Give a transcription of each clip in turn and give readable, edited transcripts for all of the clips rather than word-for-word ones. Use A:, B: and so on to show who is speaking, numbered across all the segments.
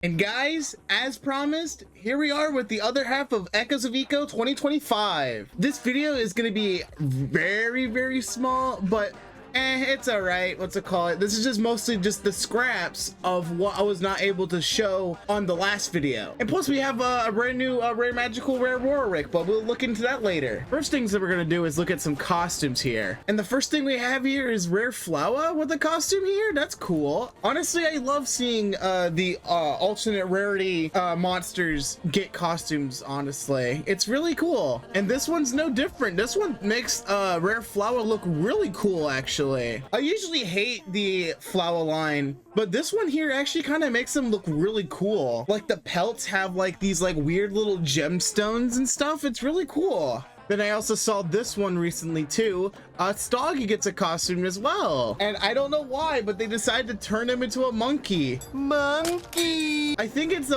A: And guys, as promised, here we are with the other half of Echoes of Eco 2025. This video is going to be very small, but it's all right. What's it called? This is just mostly just the scraps of what I was not able to show on the last video. And plus we have a brand new rare magical rare roarick, but we'll look into that later. First things that we're going to do is look at some costumes here. And the first thing we have here is rare flower with a costume here. That's cool. Honestly, I love seeing the alternate rarity monsters get costumes, honestly. It's really cool. And this one's no different. This one makes rare flower look really cool, actually. I usually hate the flower line, but this one here actually kind of makes them look really cool. Like the pelts have like these like weird little gemstones and stuff. It's really cool. Then I also saw this one recently too. Stoggy gets a costume as well. And I don't know why, but they decided to turn him into a monkey. Monkey! I think it's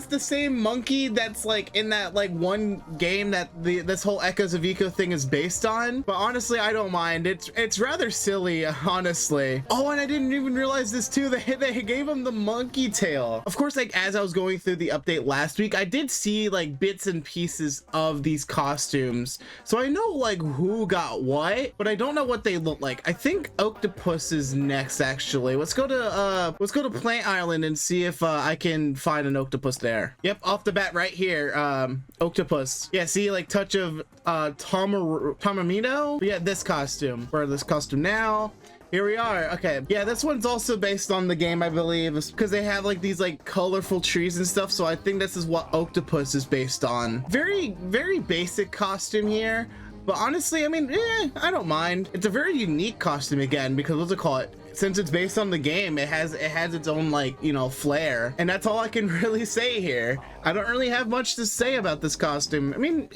A: the same monkey that's like in that like one game that this whole Echoes of Eco thing is based on. But honestly, I don't mind. It's rather silly, honestly. Oh, and I didn't even realize this too. They gave him the monkey tail. Of course, like as I was going through the update last week, I did see like bits and pieces of these costumes. So I know like who got what, but I don't know what they look like. I think Octopus is next, actually. Let's go to Plant Island and see if I can find an octopus there. Yep, off the bat right here, Octopus. Yeah, see, like touch of Tamamino. Yeah, this costume. Wear this costume now. Here we are. Okay, yeah, this one's also based on the game, I believe, because they have like these like colorful trees and stuff, so I think this is what Octopus is based on. Very basic costume here, but honestly, I mean, I don't mind. It's a very unique costume again, because what's it called? Since it's based on the game, it has its own, like, you know, flair, and that's all I can really say here. I don't really have much to say about this costume. I mean,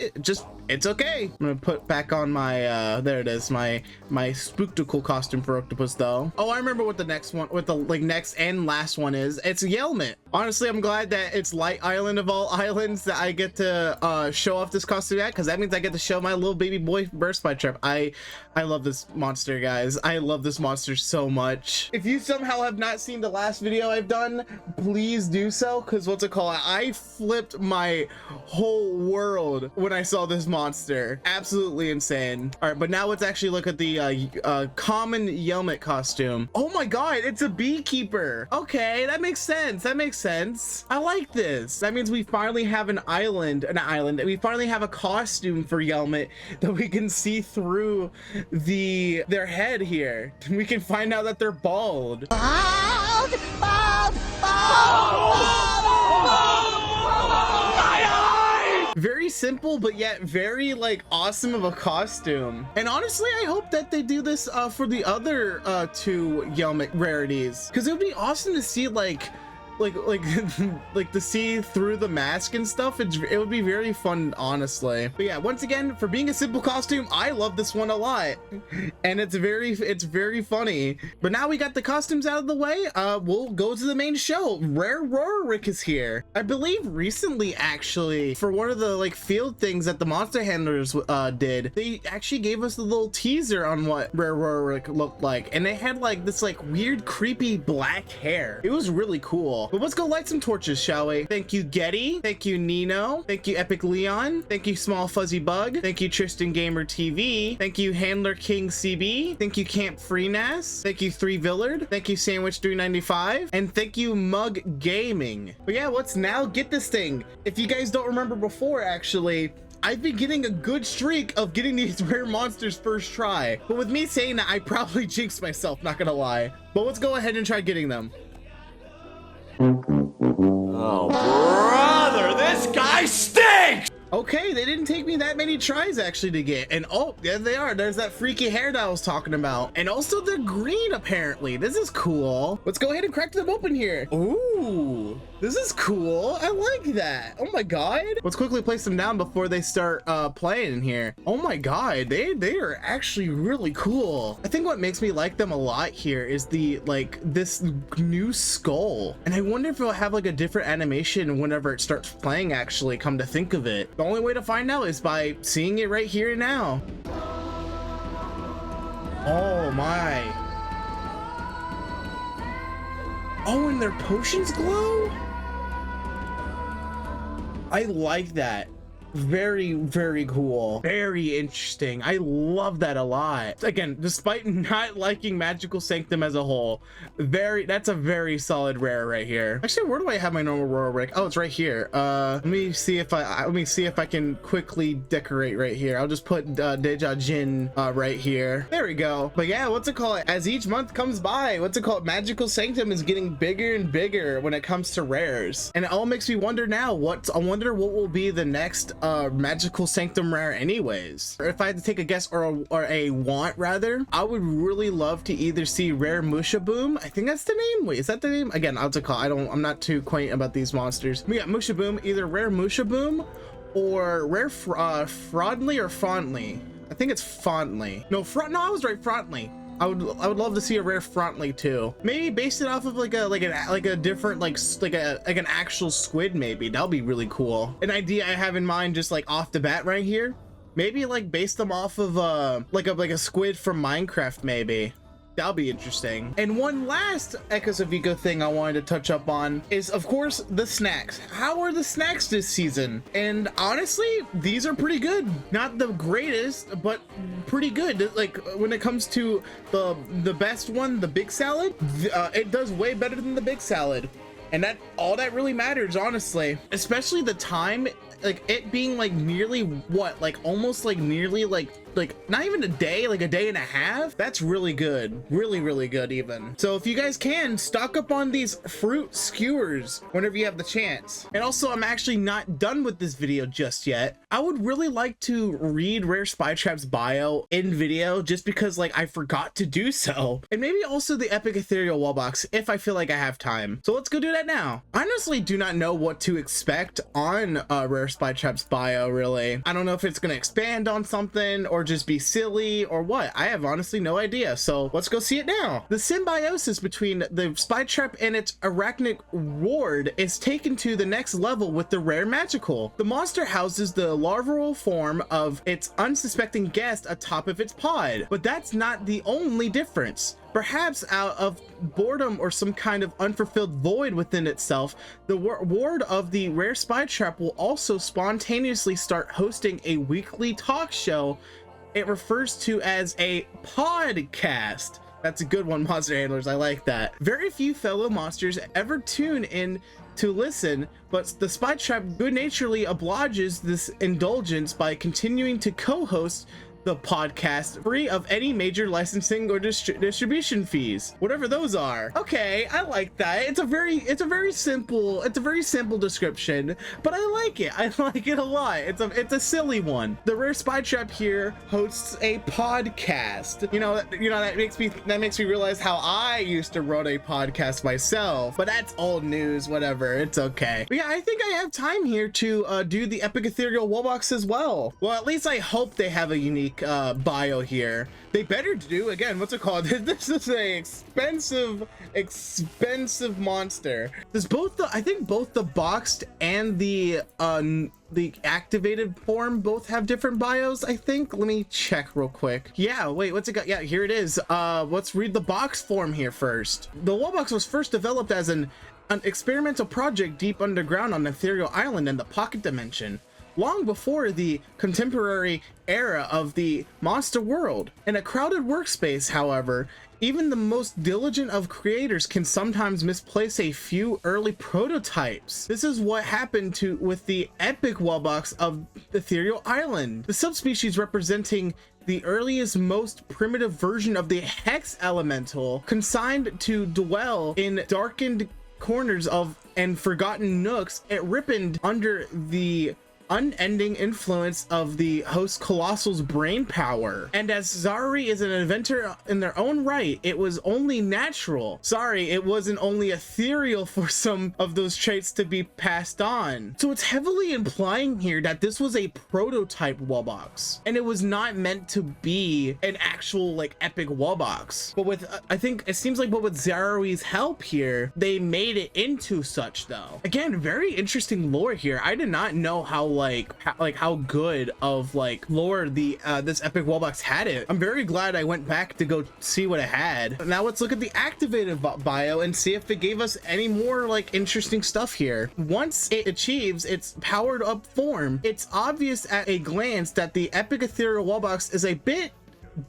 A: it's okay. I'm gonna put back on my there it is, my spooktical costume for Octopus though. Oh, I remember what the next one, what the like next and last one is. It's Yelmet. Honestly, I'm glad that it's Light Island of all islands that I get to show off this costume at, because that means I get to show my little baby boy burst spytrap. I love this monster, guys. I love this monster so much. If you somehow have not seen the last video I've done, please do so, because what's it called? I flipped my whole world when I saw this monster. Absolutely insane. All right, but now let's actually look at the common Yelmet costume. Oh my god, it's a beekeeper. Okay, that makes sense. That makes sense. I like this. That means we finally have an island. We finally have a costume for Yelmet that we can see through their head here. We can find out that they're bald. Very simple, but yet very like awesome of a costume. And honestly, I hope that they do this for the other two Yelmet rarities, because it would be awesome to see like to see through the mask and stuff. It would be very fun, honestly. But yeah, once again, for being a simple costume, I love this one a lot, and it's very funny. But now we got the costumes out of the way, we'll go to the main show. Rare roarick is here. I believe recently, actually, for one of the like field things that the monster handlers did, they actually gave us a little teaser on what rare roarick looked like, and they had like this like weird creepy black hair. It was really cool. But let's go light some torches, shall we? Thank you, Getty. Thank you, Nino. Thank you, Epic Leon. Thank you, Small Fuzzy Bug. Thank you, Tristan Gamer TV. Thank you, Handler King CB. Thank you, Camp Freenass. Thank you, 3 Villard. Thank you, Sandwich 395. And thank you, Mug Gaming. But yeah, let's now get this thing. If you guys don't remember before, actually, I've been getting a good streak of getting these rare monsters first try. But with me saying that, I probably jinxed myself, not gonna lie. But let's go ahead and try getting them.
B: Oh, brother, this guy stinks!
A: Okay, they didn't take me that many tries actually to get. And oh, there they are. There's that freaky hair that I was talking about. And also they're green, apparently. This is cool. Let's go ahead and crack them open here. Ooh, this is cool. I like that. Oh my god. Let's quickly place them down before they start playing in here. Oh my god, they are actually really cool. I think what makes me like them a lot here is the like this new skull. And I wonder if it'll have like a different animation whenever it starts playing, actually, come to think of it. The only way to find out is by seeing it right here and now. Oh my. Oh, and their potions glow? I like that. Very, very cool. Very interesting. I love that a lot. Again, despite not liking Magical Sanctum as a whole, that's a very solid rare right here. Actually, where do I have my normal roarick? Oh, it's right here. Let me see if I can quickly decorate right here. I'll just put Deja Jin right here. There we go. But yeah, what's it called? As each month comes by, Magical Sanctum is getting bigger and bigger when it comes to rares. And it all makes me wonder now, I wonder what will be the next Magical Sanctum rare anyways. Or if I had to take a guess, or a want rather, I would really love to either see rare Mushaboom. I think that's the name. Wait, is that the name? Again, I'll call. I'm not too quaint about these monsters. We got Mushaboom, either rare Mushaboom or rare Fraudly or Fondly. I think it's Fondly. No, I was right, Frontly. I would love to see a rare Frontly too. Maybe base it off of like a different like an actual squid. Maybe that'll be really cool. An idea I have in mind, just like off the bat right here. Maybe like base them off of like a squid from Minecraft. Maybe that'll be interesting. And one last Echoes of Eco thing I wanted to touch up on is, of course, the snacks. How are the snacks this season? And honestly, these are pretty good. Not the greatest, but pretty good. Like when it comes to the best one, the big salad, it does way better than the big salad. And all that really matters, honestly, especially the time, like it being like nearly what, like almost like nearly like not even a day, like a day and a half. That's really good. Really, really good even. So if you guys can, stock up on these fruit skewers whenever you have the chance. And also, I'm actually not done with this video just yet. I would really like to read Rare Spytrap's bio in video, just because like I forgot to do so. And maybe also the Epic Ethereal Wubbox if I feel like I have time. So let's go do that now. I honestly do not know what to expect on Rare Spytrap's bio, really. I don't know if it's gonna expand on something or just be silly or what. I have honestly no idea. So let's go see it now. The symbiosis between the Spytrap and its arachnid ward is taken to the next level with the rare magical. The monster houses the larval form of its unsuspecting guest atop of its pod, but that's not the only difference. Perhaps out of boredom or some kind of unfulfilled void within itself, the ward of the rare Spytrap will also spontaneously start hosting a weekly talk show it refers to as a podcast. That's a good one, monster handlers. I like that. Very few fellow monsters ever tune in to listen, but the Spytrap good-naturedly obliges this indulgence by continuing to co-host the podcast free of any major licensing or distribution fees, whatever those are. Okay, I like that. It's a very simple description, but I like it. I like it a lot. It's a silly one. The rare Spytrap here hosts a podcast. You know that makes me realize how I used to run a podcast myself, but that's old news. Whatever, it's okay. But yeah, I think I have time here to do the Epic Ethereal Wubbox as well. Well, at least I hope they have a unique bio here. They better do. Again, what's it called? This is a expensive monster. There's I think both the boxed and the activated form both have different bios, I think. Let me check real quick. Yeah, wait, what's it got? Yeah, here it is. Let's read the box form here first. The Wubbox was first developed as an experimental project deep underground on Ethereal Island in the Pocket Dimension, long before the contemporary era of the monster world. In a crowded workspace, however, even the most diligent of creators can sometimes misplace a few early prototypes. This is what happened with the Epic Wubbox of Ethereal Island, the subspecies representing the earliest, most primitive version of the Hex Elemental, consigned to dwell in darkened corners and forgotten nooks. It ripened under the unending influence of the host Colossal's brain power. And as Zari is an inventor in their own right, it was only natural. Sorry, it wasn't only ethereal for some of those traits to be passed on. So it's heavily implying here that this was a prototype Wubbox, and it was not meant to be an actual like epic Wubbox. But with I think it seems like, but with Zari's help here, they made it into such though. Again, very interesting lore here. I did not know how how good of like lore the this epic wubbox had it. I'm very glad I went back to go see what it had. Now let's look at the activated bio and see if it gave us any more like interesting stuff here. Once it achieves its powered up form, it's obvious at a glance that the epic ethereal wubbox is a bit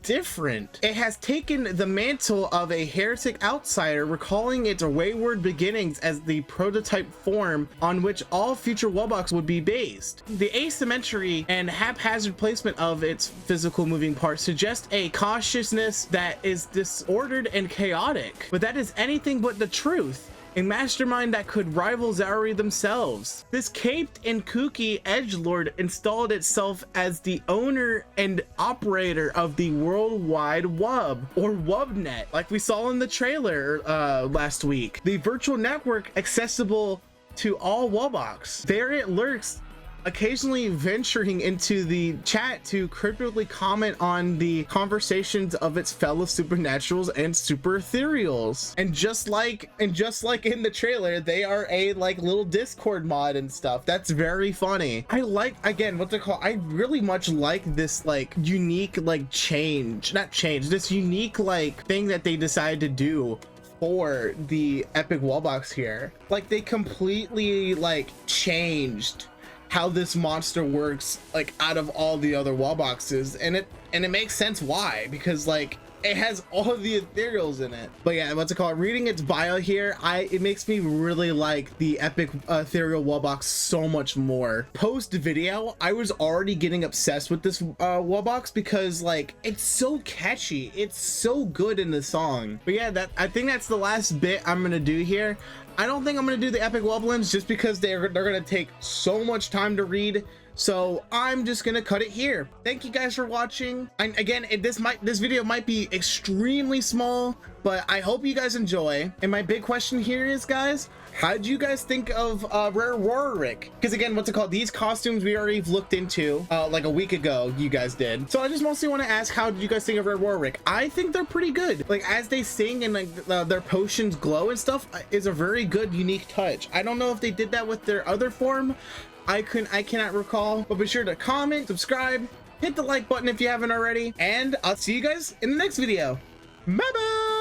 A: different. It has taken the mantle of a heretic outsider, recalling its wayward beginnings as the prototype form on which all future wubbox would be based. The asymmetry and haphazard placement of its physical moving parts suggest a consciousness that is disordered and chaotic, but that is anything but the truth. A mastermind that could rival Zauri themselves. This caped and kooky edgelord installed itself as the owner and operator of the worldwide wub, or wubnet, like we saw in the trailer last week. The virtual network accessible to all wubbox. There it lurks, occasionally venturing into the chat to cryptically comment on the conversations of its fellow supernaturals and super ethereals. And just like in the trailer, they are a like little Discord mod and stuff. That's very funny. I like, again, I really much like this like unique like this unique like thing that they decided to do for the epic wubbox here. Like they completely like changed how this monster works like out of all the other wubboxes, and it makes sense why, because like it has all of the ethereals in it. But yeah, reading its bio here, it makes me really like the epic ethereal wubbox so much more. Post video, I was already getting obsessed with this wubbox because like it's so catchy, it's so good in the song. But yeah, I think that's the last bit I'm gonna do here. I don't think I'm gonna do the epic wublins just because they're gonna take so much time to read. So I'm just gonna cut it here. Thank you guys for watching. And again, this video might be extremely small, but I hope you guys enjoy. And my big question here is, guys, how did you guys think of Rare Roarick? Because again, these costumes we already looked into like a week ago, you guys did. So I just mostly want to ask, how did you guys think of Rare Roarick? I think they're pretty good. Like as they sing and like their potions glow and stuff is a very good, unique touch. I don't know if they did that with their other form. I cannot recall, but be sure to comment, subscribe, hit the like button if you haven't already, and I'll see you guys in the next video. Bye bye.